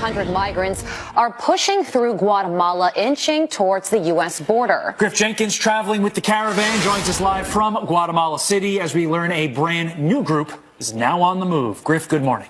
100 migrants are pushing through Guatemala, inching towards the U.S. border. Griff Jenkins, traveling with the caravan, joins us live from Guatemala City as we learn a brand new group is now on the move. Griff, good morning.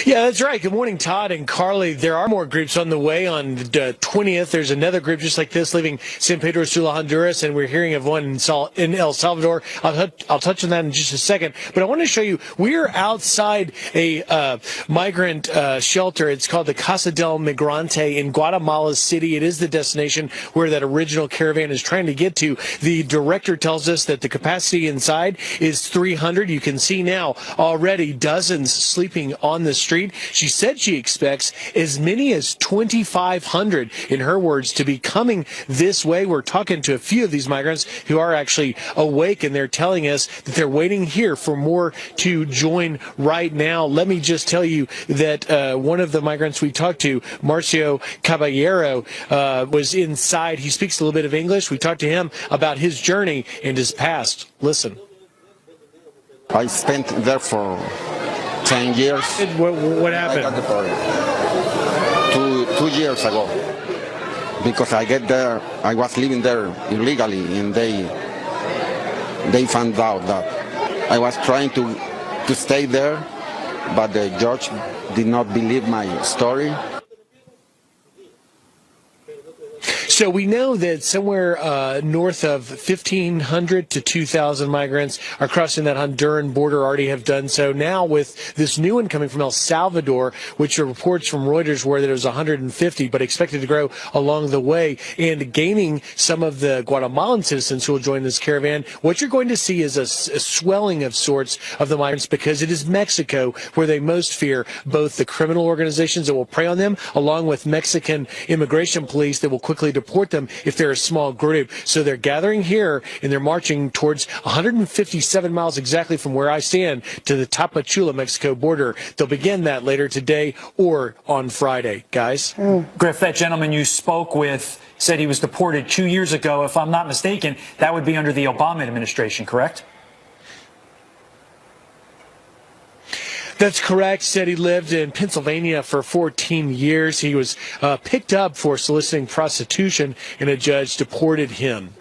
Yeah, that's right. Good morning, Todd and Carly. There are more groups on the way. On the 20th, there's another group just like this leaving San Pedro Sula, Honduras, and we're hearing of one in El Salvador. I'll touch on that in just a second. But I want to show you, we're outside a migrant shelter. It's called the Casa del Migrante in Guatemala City. It is the destination where that original caravan is trying to get to. The director tells us that the capacity inside is 300. You can see now already dozens sleeping on the street. She said she expects as many as 2,500, in her words, to be coming this way. We're talking to a few of these migrants who are actually awake, and they're telling us that they're waiting here for more to join right now. Let me just tell you that one of the migrants we talked to, Marcio Caballero, was inside. He speaks a little bit of English. We talked to him about his journey and his past. Listen. I spent there for 10 years. What happened? 2 years ago. Because I get there, I was living there illegally, and they found out that I was trying to stay there, but the judge did not believe my story. So we know that somewhere north of 1,500 to 2,000 migrants are crossing that Honduran border, already have done so. Now with this new one coming from El Salvador, which are reports from Reuters were that it was 150, but expected to grow along the way, and gaining some of the Guatemalan citizens who will join this caravan. What you're going to see is a swelling of sorts of the migrants, because it is Mexico where they most fear both the criminal organizations that will prey on them, along with Mexican immigration police that will quickly deport them if they're a small group. So they're gathering here, and they're marching towards 157 miles exactly from where I stand to the Tapachula, Mexico border. They'll begin that later today or on Friday. Guys? Griff, that gentleman you spoke with said he was deported 2 years ago. If I'm not mistaken, that would be under the Obama administration, correct? That's correct. Said he lived in Pennsylvania for 14 years. He was picked up for soliciting prostitution, and a judge deported him.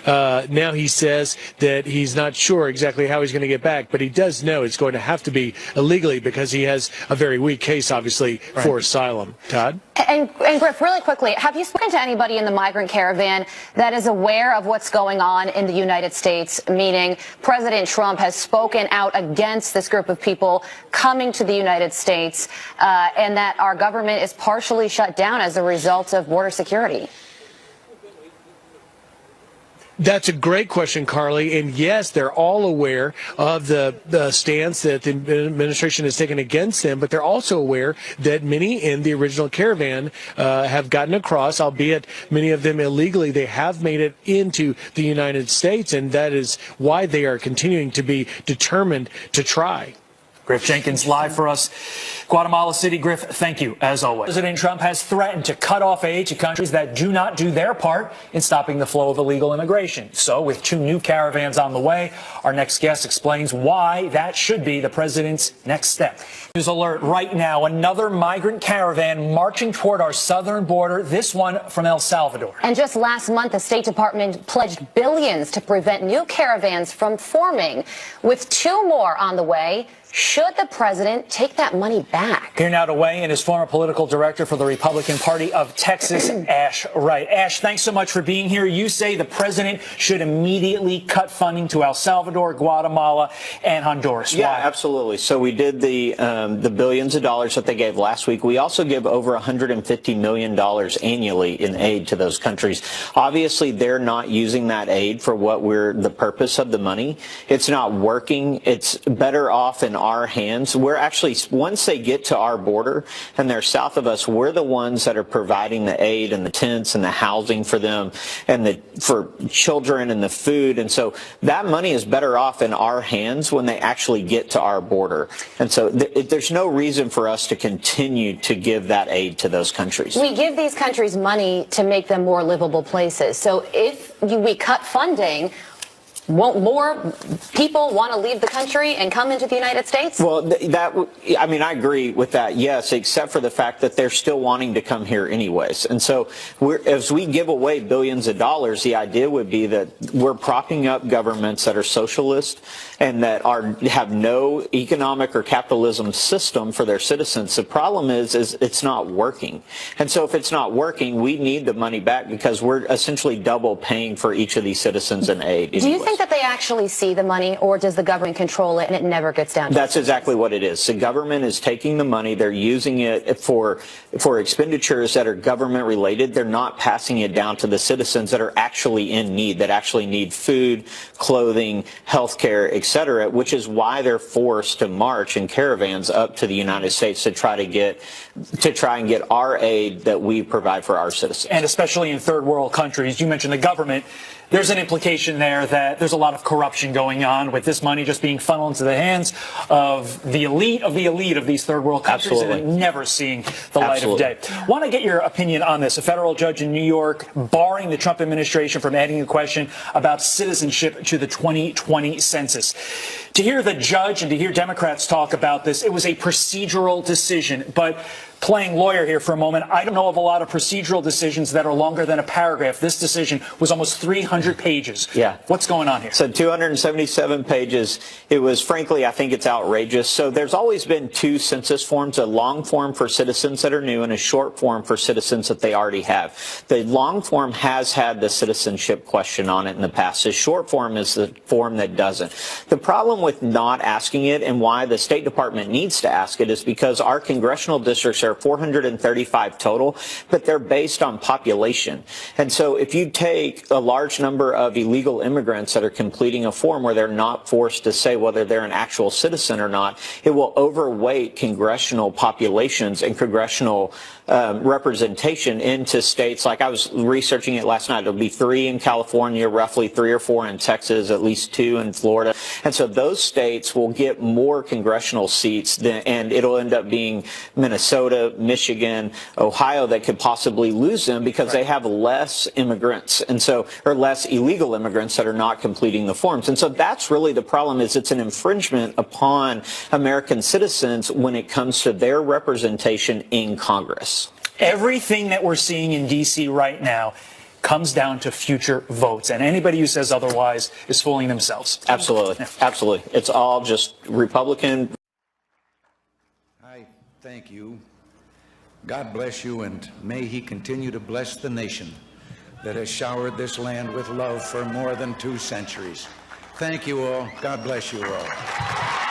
Now he says that he's not sure exactly how he's going to get back, but he does know it's going to have to be illegally because he has a very weak case, obviously, for asylum. Todd? And Griff, really quickly, have you spoken to anybody in the migrant caravan that is aware of what's going on in the United States, meaning President Trump has spoken out against this group of people coming to the United States, and that our government is partially shut down as a result of border security? That's a great question, Carly. And yes, they're all aware of the stance that the administration has taken against them, but they're also aware that many in the original caravan have gotten across, albeit many of them illegally. They have made it into the United States, and that is why they are continuing to be determined to try. Griff Jenkins live for us. Guatemala City. Griff, thank you, as always. President Trump has threatened to cut off aid to countries that do not do their part in stopping the flow of illegal immigration. So, with 2 new caravans on the way, our next guest explains why that should be the president's next step. News alert right now. Another migrant caravan marching toward our southern border, this one from El Salvador. And just last month, the State Department pledged billions to prevent new caravans from forming. With 2 more on the way, should the president take that money back? Here now to weigh in is former political director for the Republican Party of Texas, Ash Wright. Ash, thanks so much for being here. You say the president should immediately cut funding to El Salvador, Guatemala, and Honduras. Yeah, Why? absolutely. So we did the billions of dollars that they gave last week. We also give over $150 million annually in aid to those countries. Obviously, they're not using that aid for what the purpose of the money. It's not working. It's better off in our hands. We're actually, once they get to our border and they're south of us, we're the ones that are providing the aid and the tents and the housing for them and for children and the food. And so that money is better off in our hands when they actually get to our border. And so there's no reason for us to continue to give that aid to those countries. We give these countries money to make them more livable places. So if we cut funding, Won't more people want to leave the country and come into the United States? Well, I mean, I agree with that, yes, except for the fact that they're still wanting to come here anyways. And so as we give away billions of dollars, the idea would be that we're propping up governments that are socialist and that have no economic or capitalism system for their citizens. The problem is it's not working. And so if it's not working, we need the money back because we're essentially double paying for each of these citizens in aid. Do you think that they actually see the money, or does the government control it and it never gets down to That's exactly what it is. The government is taking the money, they're using it for expenditures that are government related. They're not passing it down to the citizens that are actually in need, that actually need food, clothing, health care, etc., which is why they're forced to march in caravans up to the United States to try and get our aid that we provide for our citizens. And especially in third world countries, you mentioned the government. There's an implication there that there's a lot of corruption going on with this money just being funneled into the hands of the elite of these third world countries. Absolutely. And never seeing the light of day. Want to get your opinion on this. A federal judge in New York barring the Trump administration from adding a question about citizenship to the 2020 census. To hear the judge and to hear Democrats talk about this, it was a procedural decision. But playing lawyer here for a moment, I don't know of a lot of procedural decisions that are longer than a paragraph. This decision was almost 300 pages. Yeah. What's going on here? So 277 pages. It was, frankly, I think it's outrageous. So there's always been two census forms, a long form for citizens that are new and a short form for citizens that they already have. The long form has had the citizenship question on it in the past. The short form is the form that doesn't. The problem with not asking it and why the State Department needs to ask it is because our congressional districts are 435 total, but they're based on population. And so if you take a large number of illegal immigrants that are completing a form where they're not forced to say whether they're an actual citizen or not, it will overweight congressional populations and congressional representation into states. Like I was researching it last night. It'll be 3 in California, roughly 3 or 4 in Texas, at least 2 in Florida. And so those states will get more congressional seats and it'll end up being Minnesota, Michigan, Ohio that could possibly lose them because they have less immigrants and so, or less illegal immigrants that are not completing the forms. And so that's really the problem, is it's an infringement upon American citizens when it comes to their representation in Congress. Everything that we're seeing in D.C. right now comes down to future votes, and anybody who says otherwise is fooling themselves. Absolutely. Yeah. Absolutely. It's all just Republican. I thank you. God bless you, and may he continue to bless the nation that has showered this land with love for more than 2 centuries. Thank you all. God bless you all.